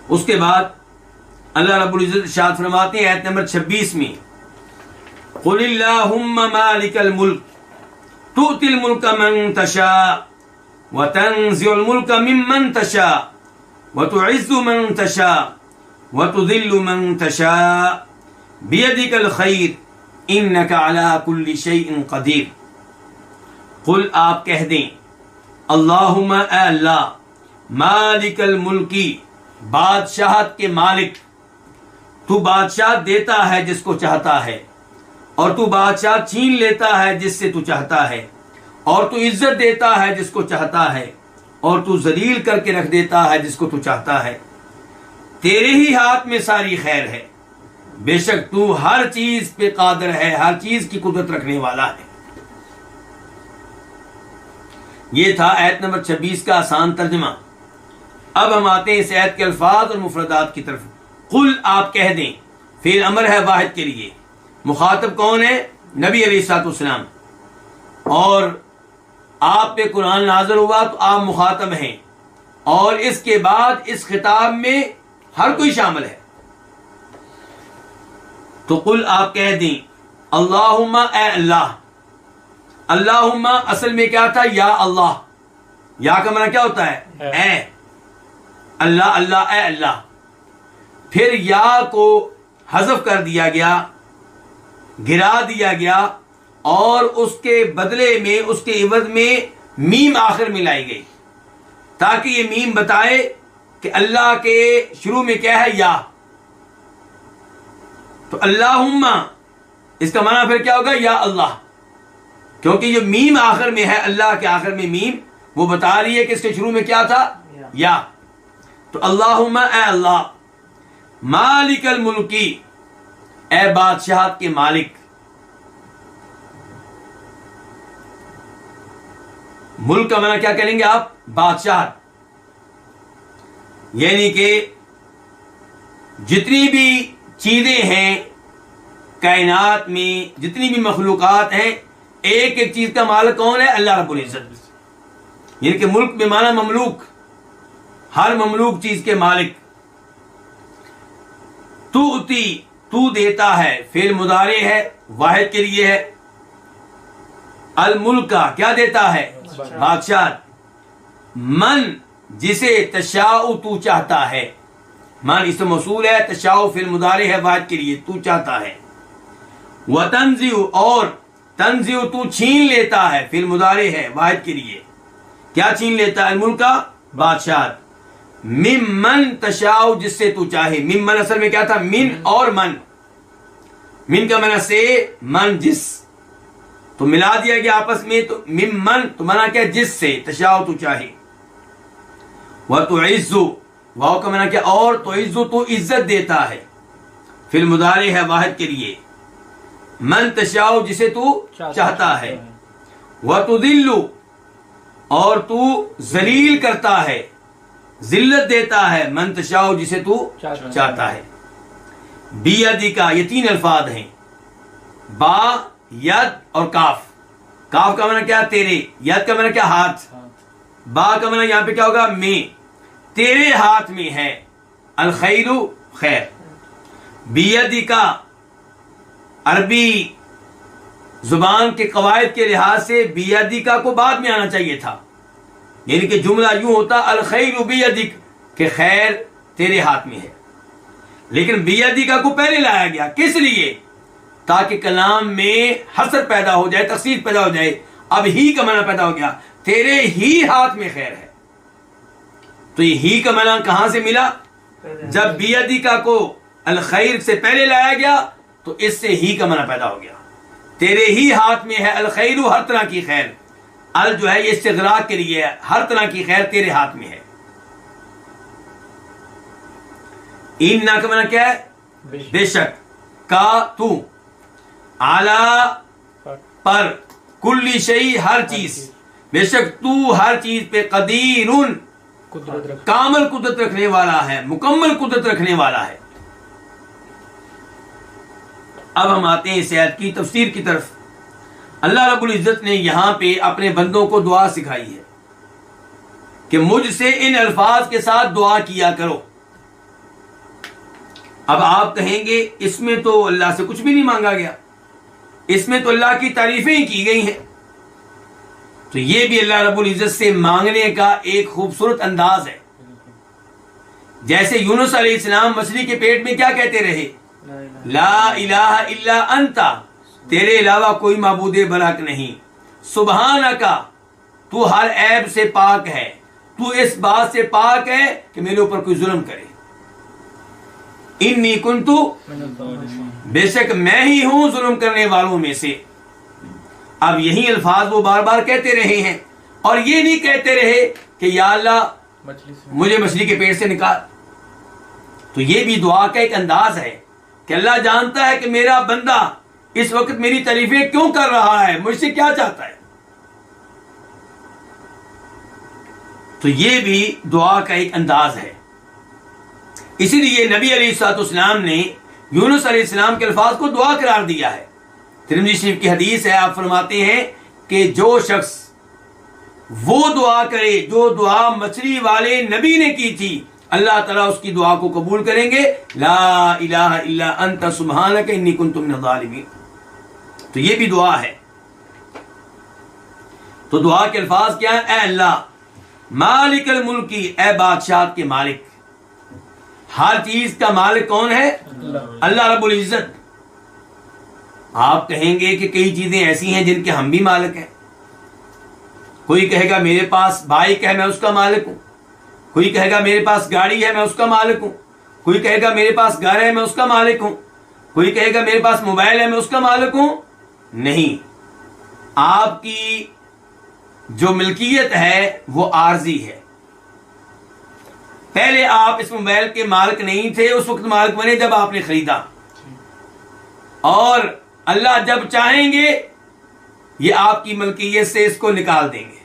उसके बाद अल्लाह रब्बुल इज्जत इरशाद फरमाते हैं आयत नंबर 26 में, कुलिल्लाहुम्मा मालिकल मुल्क तुतिल मुल्का मन तशा व तंज़िउल मुल्का मिम्मन तशा व तुइज़्ज़ु मन तशा व तुज़िल्लु मन तशा बियदिकल खैर इन्नका अला कुल्लि शैइन क़दीर। कुल आप कह दें, अल्लाहुम्मा अल्लाह मालिकल मुल्की बादशाहत के मालिक, तू बादशाह देता है जिसको चाहता है और तू बादशाह छीन लेता है जिससे तू चाहता है, और तू इज्जत देता है जिसको चाहता है और तू जलील करके रख देता है जिसको तू चाहता है। तेरे ही हाथ में सारी खैर है, बेशक तू हर चीज पे कादिर है, हर चीज की कुदरत रखने वाला है। ये था आयत नंबर 26 का आसान तर्जमा। अब हम आते हैं इस आयत के अल्फाज और मुफरदात की तरफ। कुल आप कह दें, फिर अमर है वाहिद के लिए। मुखातब कौन है? नबी अलैहिस्सलाम। और आप पे कुरान नाज़िल हुआ तो आप मुखातब हैं, और इसके बाद इस खिताब में हर कोई शामिल है। तो कुल आप कह दें, अल्लाहुम्मा ए अल्लाह। अल्लाहुम्मा असल में क्या था? या अल्लाह। या का माना क्या होता है? ए अल्लाह, अल्लाह ए अल्लाह। फिर या को हज़फ कर दिया गया, गिरा दिया गया, और उसके बदले में, उसके इवज में मीम आखिर में लाई गई, ताकि ये मीम बताए कि अल्लाह के शुरू में क्या है? या। तो अल्लाहुम्मा इसका माना फिर क्या होगा? या अल्लाह, क्योंकि जो मीम आखिर में है, अल्लाह के आखिर में मीम, वो बता रही है कि इसके शुरू में क्या था? या। तो अल्लाहुम्मा ए अल्लाह मालिकल मुल्की, ए बादशाहत के मालिक। मुल्क का माना क्या करेंगे आप? बादशाह। यानी कि जितनी भी चीजें हैं कायनात में, जितनी भी मखलूकात हैं, एक एक चीज का मालिक कौन है? अल्लाह रब्बुल इज्जत। यानी कि मुल्क में माना ममलूक, हर ममलूक चीज के मालिक। तूती, तू देता है, फेल मुदारे है, वाहिद के लिए है। अल मुल्क का क्या देता है? बादशाह। मन, जिसे तशाउ तू चाहता है। मन इसमें मौसूल है, तशाउ फिल मुदारे है, वाहिद के लिए, तू चाहता है। व तंज़िउ, और तंज़िउ तू छीन लेता है, फिल मुदारे है, वाहिद के लिए। क्या छीन लेता है? मुल्क का बादशाह। मिम्मन तशाउ, जिससे तू चाहे। मिम्मन असल में क्या था? मिन और मन। मिन का माना से, मन जिस, तो मिला दिया गया आपस में। तो मिम्मन तो माना क्या? जिससे, तशाउ तू चाहे। वह तो इज्जु, वाव का माना क्या? और, तो इज्जु तू इज्जत देता है, फिर मुदारे है, वाहिद के लिए। मन तशाउ, जिसे तू चाहता है। वह तो दिल्लु, और तू जलील करता है, जिल्लत देता है। मन तशाउ, जिसे तू चाहता है। बियदी का ये तीन अल्फाज हैं, बा, यद और काफ। काफ का माना क्या? तेरे। यद का माना क्या? हाथ। बा का माना यहां पे क्या होगा? में। तेरे हाथ में है अल खैरु, खैर। बियदी का अरबी जुबान के कवायद के लिहाज से बियदी का को बाद में आना चाहिए था, यानी कि जुमला यूं होता अल खैरु बियदिक, के खैर तेरे हाथ में है। लेकिन बियदी का को पहले लाया गया, किस लिए? ताकि कलाम में हसर पैदा हो जाए, तखसीस पैदा हो जाए। अब ही का माना पैदा हो गया, तेरे ही हाथ में खैर है। तो ये ही का माना कहां से मिला? जब बियदी का को अल खैर से पहले लाया गया, तो इससे ही का माना पैदा हो गया। तेरे ही हाथ में है अल खैरु, हर तरह की खैर। अल जो है ये इस्तिग़राक़ के लिए है, हर तरह की खैर तेरे हाथ में है। इन्ना का माना क्या है? बेशक। का तू, आला पर, कुल्ली शई हर चीज, बेशक तू हर चीज पे कदीरुन कामल कुदरत रखने वाला है, मुकम्मल कुदरत रखने वाला है। अब हम आते हैं इस आयत की तफसीर की तरफ। अल्लाह रब्बुल इज्जत ने यहां पे अपने बंदों को दुआ सिखाई है कि मुझसे इन अल्फाज के साथ दुआ किया करो। अब आप कहेंगे इसमें तो अल्लाह से कुछ भी नहीं मांगा गया, इसमें तो अल्लाह की तारीफें ही की गई हैं। तो ये भी अल्लाह रब्बुल इज्जत से मांगने का एक खूबसूरत अंदाज है। जैसे यूनुस अलैहिस्सलाम मछली के पेट में क्या कहते रहे, ला इलाहा इल्ला अंता, तेरे अलावा कोई माबूदे बरहक नहीं, सुबहानका, तू हर ऐब से पाक है, तू इस बात से पाक है कि मेरे ऊपर कोई जुल्म करे। इन्नी कुन्तु, बेशक मैं ही हूं जुल्म करने वालों में से। अब यही अल्फाज वो बार बार कहते रहे हैं, और ये नहीं कहते रहे कि या अल्लाह मुझे मछली के पेट से निकाल। तो ये भी दुआ का एक अंदाज है कि अल्लाह जानता है कि मेरा बंदा इस वक्त मेरी तारीफें क्यों कर रहा है, मुझसे क्या चाहता है। तो ये भी दुआ का एक अंदाज है। इसीलिए नबी अलैहिस्सलाम ने यूनुस अलैहिस्सलाम के अल्फाज को दुआ करार दिया है। तिरमिज़ी शरीफ की हदीस है, आप फरमाते हैं कि जो शख्स वो दुआ करे जो दुआ मछली वाले नबी ने की थी, अल्लाह ताला उसकी दुआ को कबूल करेंगे। ला इलाहा इल्ला अंता सुब्हानका इन्नी कुन्तु मिनज़ ज़ालिमीन। तो ये भी दुआ है। तो दुआ के अल्फाज क्या है, ऐ अल्लाह मालिकल मुल्की, ऐ बादशाह के मालिक। हर चीज का मालिक कौन है, अल्लाह रब्बुल इज्जत। आप कहेंगे कि कई चीजें ऐसी हैं जिनके हम भी मालिक हैं। कोई कहेगा मेरे पास बाइक है, मैं उसका मालिक हूं। कोई कहेगा मेरे पास गाड़ी है, मैं उसका मालिक हूं। कोई कहेगा मेरे पास घर है, मैं उसका मालिक हूं। कोई कहेगा मेरे पास मोबाइल है, मैं उसका मालिक हूं। नहीं, आपकी जो मिल्कियत है वो आर्जी है। पहले आप इस मोबाइल के मालिक नहीं थे, उस वक्त मालिक बने जब आपने खरीदा। और अल्लाह जब चाहेंगे ये आपकी मिल्कियत से इसको निकाल देंगे।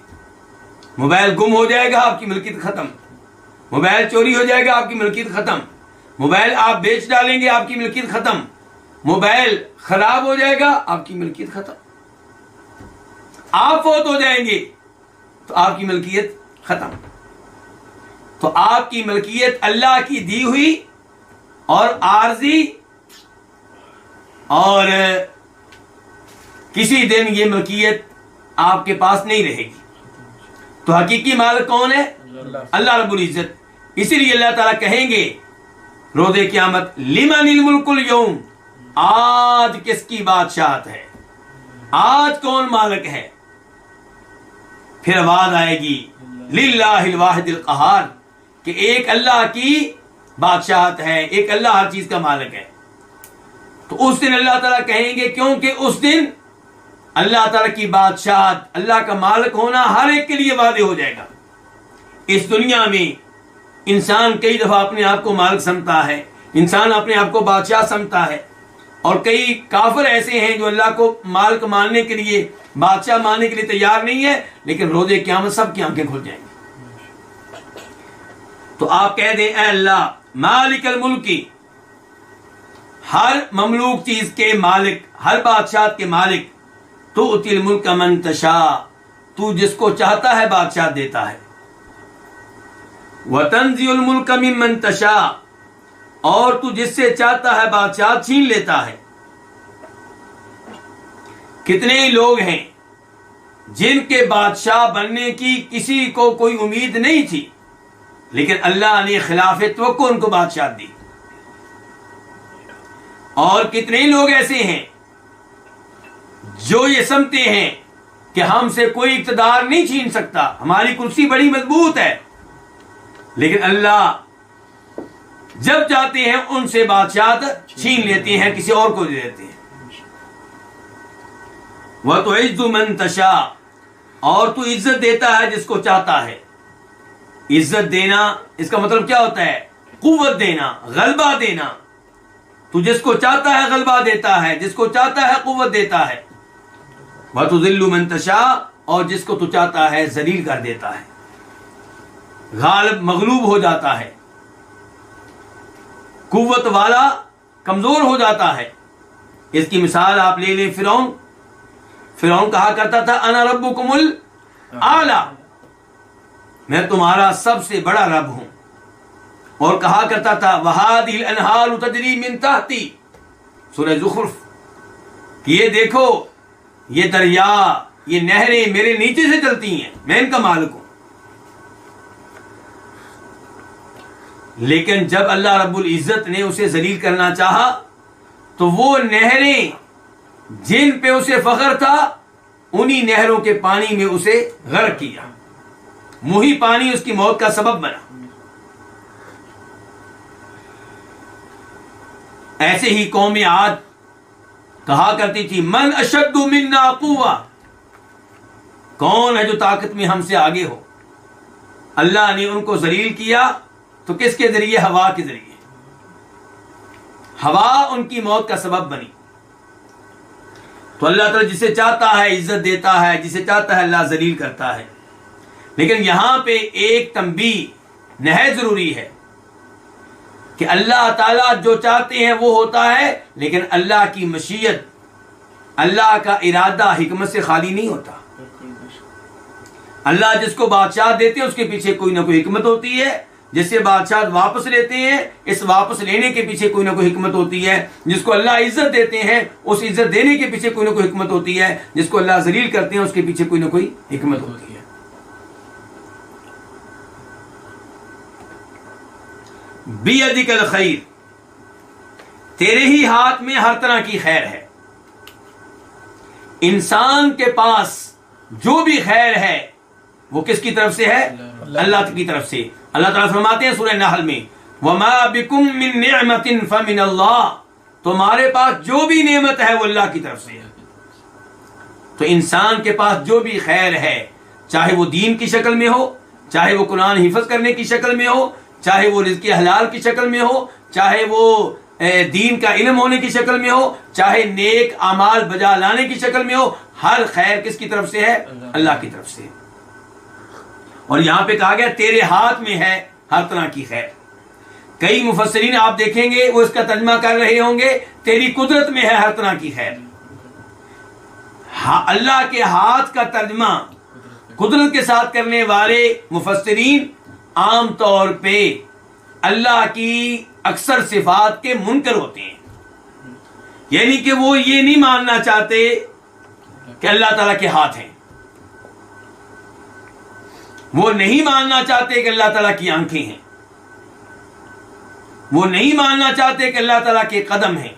मोबाइल गुम हो जाएगा, आपकी मिल्कियत खत्म। मोबाइल चोरी हो जाएगा, आपकी मिल्कियत खत्म। मोबाइल आप बेच डालेंगे, आपकी मिल्कियत खत्म। मोबाइल खराब हो जाएगा, आपकी मिल्कियत खत्म। आप फौत हो जाएंगे तो आपकी मिल्कियत खत्म। तो आपकी मिल्कियत अल्लाह की दी हुई और आर्जी, और किसी दिन ये मिल्कियत आपके पास नहीं रहेगी। तो हकीकी मालिक कौन है, अल्लाह रब्बुल इज्जत। इसीलिए अल्लाह ताला कहेंगे रोज़े क़यामत, लिमनिल मुल्कुल यौम, आज किसकी बादशाहत है, आज कौन मालिक है। फिर आवाज आएगी लिल्लाहिल वाहिदिल क़हार, कि एक अल्लाह की बादशाहत है, एक अल्लाह हर चीज का मालिक है। तो उस दिन अल्लाह ताला कहेंगे, क्योंकि उस दिन अल्लाह ताला की बादशाहत, अल्लाह का मालिक होना हर एक के लिए वादे हो जाएगा। इस दुनिया में इंसान कई दफा अपने आप को मालिक समझता है, इंसान अपने आप को बादशाह समझता है, और कई काफिर ऐसे हैं जो अल्लाह को मालिक मानने के लिए, बादशाह मानने के लिए तैयार नहीं है। लेकिन रोज़े क़यामत सबकी आंखें खुल जाएंगी। तो आप कह दें, ऐ अल्लाह मालिकल मुल्की, हर ममलूक चीज के मालिक, हर बादशाह के मालिक। तो उतिल मुल्क मन तशा, तू जिसको चाहता है बादशाह देता है। वतंज़िउल मुल्क मिम्मन तशा, और तू जिससे चाहता है बादशाह छीन लेता है। कितने ही लोग हैं जिनके बादशाह बनने की किसी को कोई उम्मीद नहीं थी, लेकिन अल्लाह ने खिलाफे तवक्को उनको बादशाह दी। और कितने ही लोग ऐसे हैं जो ये समझते हैं कि हमसे कोई इक़्तिदार नहीं छीन सकता, हमारी कुर्सी बड़ी मजबूत है, लेकिन अल्लाह जब चाहते हैं उनसे बादशाह छीन लेते हैं, किसी और को दे देते हैं। वह तो इज्जु मन तशा, और तू इज्जत देता है जिसको चाहता है। इज्जत देना इसका मतलब क्या होता है, कुव्वत देना, गलबा देना। तू जिसको चाहता है गलबा देता है, जिसको चाहता है कुव्वत देता है। वह तो जिल्लु मन तशा, और जिसको तू चाहता है जलील कर देता है, गालिब मगलूब हो जाता है, कुव्वत वाला कमजोर हो जाता है। इसकी मिसाल आप ले लें फिरौन। फिरौन कहा करता था अना रब्बुकुमुल आला, मैं तुम्हारा सबसे बड़ा रब हूं। और कहा करता था वहादिल अनहार तजरी मिन तहती, सूरह ज़ुखरुफ, कि ये देखो ये दरिया, ये नहरें मेरे नीचे से चलती हैं, मैं इनका मालिक हूं। लेकिन जब अल्लाह रब्बुल इज्जत ने उसे जलील करना चाहा तो वो नहरें जिन पे उसे फख्र था उन्हीं नहरों के पानी में उसे गर्क किया, मुही पानी उसकी मौत का सबब बना। ऐसे ही कौम आद कहा करती थी मन अशद्दु मिन्ना कुव्वा, कौन है जो ताकत में हमसे आगे हो। अल्लाह ने उनको जलील किया तो किसके जरिए? हवा के जरिए। हवा उनकी मौत का सबब बनी। तो अल्लाह ताला जिसे चाहता है इज्जत देता है, जिसे चाहता है अल्लाह जलील करता है। लेकिन यहां पे एक तंबीह नहायत जरूरी है कि अल्लाह ताला जो चाहते हैं वो होता है, लेकिन अल्लाह की मशीयत, अल्लाह का इरादा हिकमत से खाली नहीं होता। अल्लाह जिसको बादशाह देते हैं उसके पीछे कोई ना कोई हिकमत होती है, जिससे बादशाह वापस लेते हैं इस वापस लेने के पीछे कोई ना कोई हिकमत होती है। जिसको अल्लाह इज्जत देते हैं उस इज्जत देने के पीछे कोई ना कोई हिकमत होती है। जिसको अल्लाह जलील करते हैं उसके पीछे कोई ना कोई हिकमत होती है। बियदिकल खैर, तेरे ही हाथ में हर तरह की खैर है। इंसान के पास जो भी खैर है वो किसकी तरफ से है? अल्लाह की तरफ से। अल्लाह ताला फरमाते हैं सूरह नहल में वमा बिकुम मिन निअमतिन फमिन अल्लाह, तुम्हारे पास जो भी नेमत है वो अल्लाह की तरफ से है। तो इंसान के पास जो भी खैर है, चाहे वो दीन की शक्ल में हो, चाहे वो कुरान हिफ्ज करने की शक्ल में हो, चाहे वो रिज़्क़ हलाल की शक्ल में हो, चाहे वो दीन का इल्म होने की शक्ल में हो, चाहे नेक अमाल बजा लाने की शक्ल में हो, हर खैर किसकी तरफ से है? अल्लाह की तरफ से। और यहां पे कहा गया तेरे हाथ में है हर तरह की खैर। कई मुफस्सिरीन आप देखेंगे वो इसका तर्जुमा कर रहे होंगे तेरी कुदरत में है हर तरह की खैर। अल्लाह के हाथ का तर्जुमा कुदरत के साथ करने वाले मुफस्सिरीन आम तौर पे अल्लाह की अक्सर सिफात के मुनकर होते हैं, यानी कि वो ये नहीं मानना चाहते कि अल्लाह ताला के हाथ हैं, वो नहीं मानना चाहते कि अल्लाह ताला की आंखें हैं, वो नहीं मानना चाहते कि अल्लाह ताला के कदम हैं,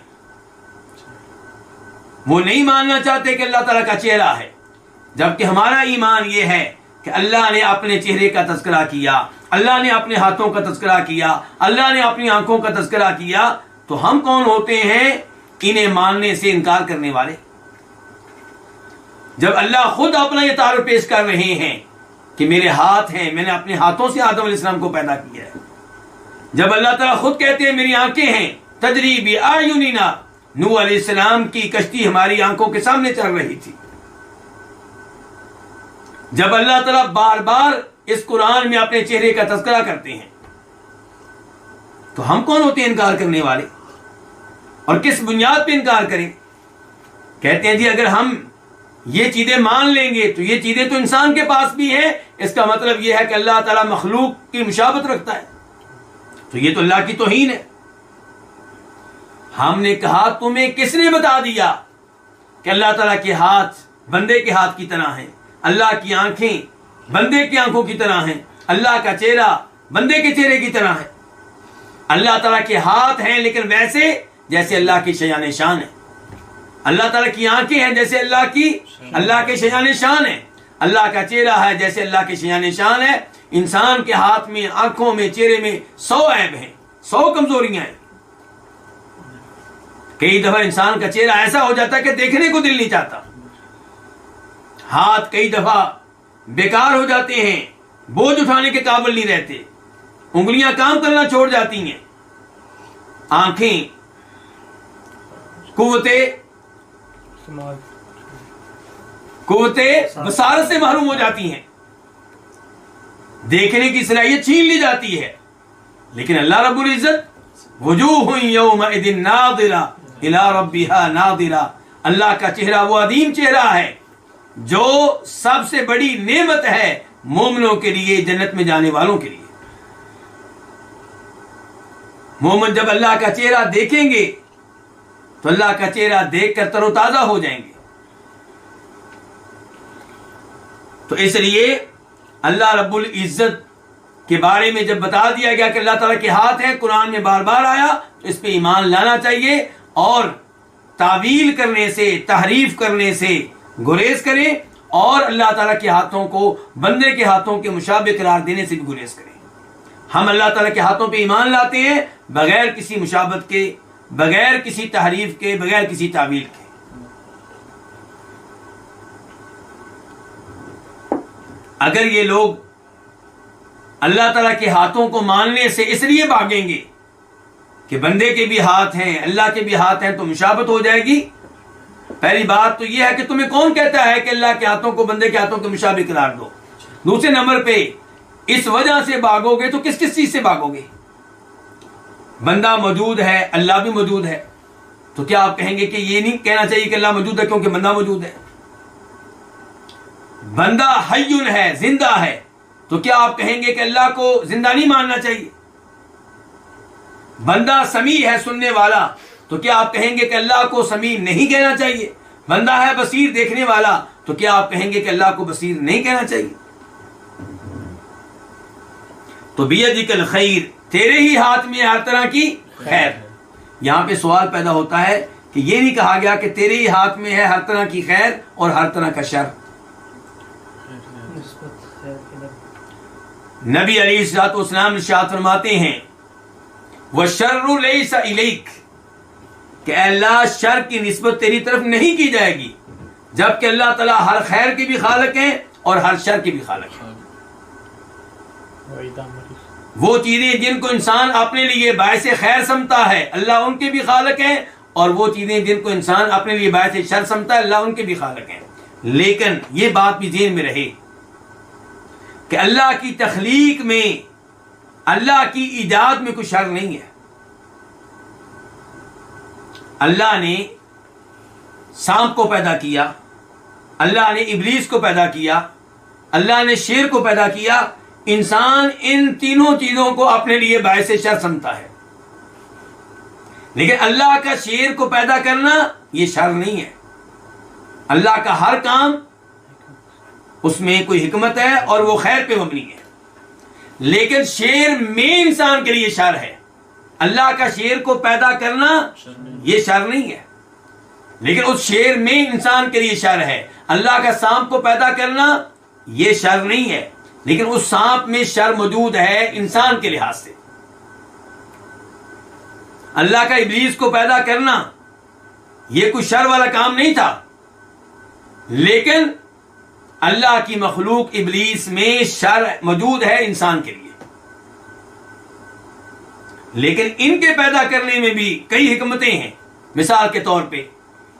वो नहीं मानना चाहते कि अल्लाह ताला का चेहरा है। जबकि हमारा ईमान ये है कि अल्लाह ने अपने चेहरे का तज़किरा किया, अल्लाह ने अपने हाथों का तज़किरा किया, अल्लाह ने अपनी आंखों का तज़किरा किया। तो हम कौन होते हैं इन्हें मानने से इनकार करने वाले? जब अल्लाह खुद अपना ये तारुफ पेश कर रहे हैं कि मेरे हाथ हैं, मैंने अपने हाथों से आदम अलैहिस्सलाम को पैदा किया है। जब अल्लाह ताला खुद कहते हैं मेरी आंखें हैं, तजरी बि आयुनिना, नूह अलैहिस्सलाम की कश्ती हमारी आंखों के सामने चल रही थी। जब अल्लाह ताला बार बार इस कुरान में अपने चेहरे का तज़किरा करते हैं तो हम कौन होते हैं इनकार करने वाले? और किस बुनियाद पे इनकार करें? कहते हैं जी अगर हम ये चीजें मान लेंगे तो ये चीजें तो इंसान के पास भी हैं, इसका मतलब यह है कि अल्लाह ताला मखलूक की मुशाबत रखता है, तो ये तो अल्लाह की तौहीन है। हमने कहा तुम्हें किसने बता दिया कि अल्लाह ताला के हाथ बंदे के हाथ की तरह हैं, अल्लाह की आंखें बंदे की आंखों की तरह हैं, अल्लाह का चेहरा बंदे के चेहरे की तरह है। अल्लाह ताला के हाथ हैं लेकिन वैसे जैसे अल्लाह की शयान शान है। अल्लाह ताला की आंखें हैं जैसे अल्लाह के शयान शान है। अल्लाह का चेहरा है जैसे अल्लाह के शयान शान है। इंसान के हाथ में, आंखों में, चेहरे में 100 ऐब हैं, 100 कमजोरियां हैं। कई दफा इंसान का चेहरा ऐसा हो जाता है कि देखने को दिल नहीं चाहता। हाथ कई दफा बेकार हो जाते हैं, बोझ उठाने के काबिल नहीं रहते, उंगलियां काम करना छोड़ जाती हैं, आंखें कुव्वते बसारत से महरूम हो जाती हैं, देखने की सलाहियत छीन ली जाती है। लेकिन अल्लाह रब्बुल इज्जत वजूहुन यौमइदिन नादिरा इला रब्बिहा नादिरा, अल्लाह का चेहरा वो अदीम चेहरा है जो सबसे बड़ी नेमत है मोमिनों के लिए, जन्नत में जाने वालों के लिए। मोमिन जब अल्लाह का चेहरा देखेंगे तो अल्लाह का चेहरा देखकर तरोताजा हो जाएंगे। तो इसलिए अल्लाह रब्बुल इज्जत के बारे में जब बता दिया गया कि अल्लाह ताला के हाथ है, कुरान में बार बार आया, तो इस पे ईमान लाना चाहिए और तावील करने से, तहरीफ करने से गुरेज करें और अल्लाह ताला के हाथों को बंदे के हाथों के मुशाबे करार देने से भी गुरेज करें। हम अल्लाह ताला के हाथों पे ईमान लाते हैं बगैर किसी मुशाबत के, बगैर किसी तहरीफ के, बगैर किसी तावील के। अगर ये लोग अल्लाह ताला के हाथों को मानने से इसलिए भागेंगे कि बंदे के भी हाथ हैं, अल्लाह के भी हाथ हैं, तो मुशाबत हो जाएगी। पहली बात तो यह है कि तुम्हें कौन कहता है कि अल्लाह के हाथों को बंदे के हाथों के मुशाबे करार दो। दूसरे नंबर पे इस वजह से भागोगे तो किस किस चीज से भागोगे? बंदा मौजूद है, अल्लाह भी मौजूद है, तो क्या आप कहेंगे कि ये नहीं कहना चाहिए कि अल्लाह मौजूद है क्योंकि बंदा मौजूद है? बंदा हय्युन है, जिंदा है, तो क्या आप कहेंगे कि अल्लाह को जिंदा नहीं मानना चाहिए? बंदा समी है, सुनने वाला, तो क्या आप कहेंगे कि अल्लाह को समी नहीं कहना चाहिए? बंदा है बसीर, देखने वाला, तो क्या आप कहेंगे कि अल्लाह को बसीर नहीं कहना चाहिए? तो बियदिकल खैर, तेरे ही हाथ में हर तरह की खैर। यहां पे सवाल पैदा होता है कि यह नहीं कहा गया कि तेरे ही हाथ में है हर तरह की खैर और हर तरह का शर। नबी अलैहिस्सलाम इरशाद फरमाते हैं व शर्रु लैसा इलैक, कि अल्लाह शर की निस्बत तेरी तरफ नहीं की जाएगी, जबकि अल्लाह ताला हर खैर के भी खालिक हैं और हर शर के भी खालिक हैं। वो चीजें जिनको इंसान अपने लिए बायसे खैर समझता है, अल्लाह उनके भी खालिक हैं, और वो चीजें जिनको इंसान अपने लिए बायसे शर समझता है, अल्लाह उनके भी खालिक हैं। लेकिन ये बात भी ज़हन में रहे कि अल्लाह की तख्लीक में, अल्लाह की ईजाद में कोई शर नहीं है। अल्लाह ने सांप को पैदा किया, अल्लाह ने इब्लीस को पैदा किया, अल्लाह ने शेर को पैदा किया। इंसान इन तीनों चीजों को अपने लिए बायसे शर समझता है, लेकिन अल्लाह का शेर को पैदा करना यह शर नहीं है। अल्लाह का हर काम उसमें कोई हिकमत है और वो खैर पे मबनी है। लेकिन शेर में इंसान के लिए शर है। अल्लाह का शेर को पैदा करना ये शर नहीं है, लेकिन उस शेर में इंसान के लिए शर है। अल्लाह का सांप को पैदा करना ये शर नहीं है, लेकिन उस सांप में शर मौजूद है इंसान के लिहाज से। अल्लाह का इब्लीस को पैदा करना यह कोई शर वाला काम नहीं था, लेकिन अल्लाह की मखलूक इब्लीस में शर मौजूद है इंसान के लिए। लेकिन इनके पैदा करने में भी कई हिकमतें हैं। मिसाल के तौर पे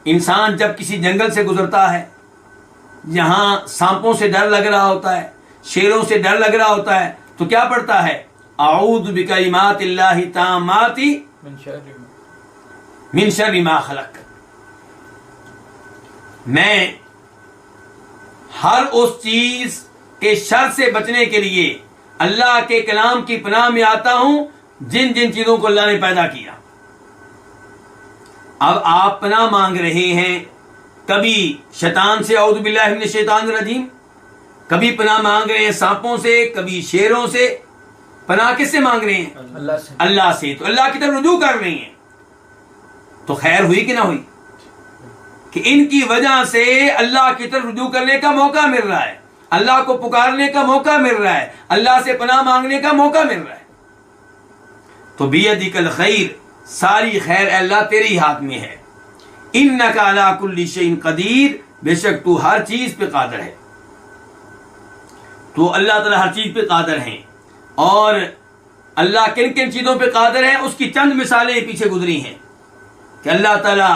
इंसान जब किसी जंगल से गुजरता है, जहां सांपों से डर लग रहा होता है, शेरों से डर लग रहा होता है, तो क्या पढ़ता है? आऊज़ु बिकलिमातिल्लाहि ताम्माति मिन शर्रि मा खलक। मैं हर उस चीज के शर से बचने के लिए अल्लाह के कलाम की पनाह में आता हूं जिन जिन चीजों को अल्लाह ने पैदा किया। अब आप पनाह मांग रहे हैं, कभी शैतान से, औज़ु बिल्लाहि मिनश शैतानिर रजीम, कभी पनाह मांग रहे हैं सांपों से, कभी शेरों से। पनाह किससे मांग रहे हैं? अल्लाह से। तो अल्लाह की तरफ रुजू कर रहे हैं, तो खैर हुई कि ना हुई कि इनकी वजह से अल्लाह की तरफ रुजू करने का मौका मिल रहा है, अल्लाह को पुकारने का मौका मिल रहा है, अल्लाह से पनाह मांगने का मौका मिल रहा है। तो बियदिकल खैर, सारी खैर अल्लाह तेरे ही हाथ में है। इन्नका अला कुल्ली शैइन कदीर, बेशक तू हर चीज पे कादिर है। तो अल्लाह ताला हर चीज पे कादिर है। और अल्लाह किन किन चीजों पे कादिर है उसकी चंद मिसालें पीछे गुजरी हैं कि अल्लाह ताला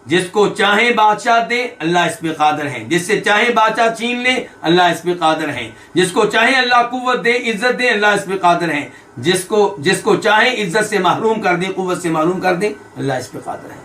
जिसको चाहे बादशाह दे, अल्लाह इस पे कादिर है। जिससे चाहे बादशाह छीन ले, अल्लाह इस पे कादिर है। जिसको चाहे अल्लाह कुव्वत दे, इज्जत दे, अल्लाह इस पे कादिर है। जिसको चाहे इज्जत से महरूम कर दे, कुव्वत से महरूम कर दे, अल्लाह इस पे कादिर है।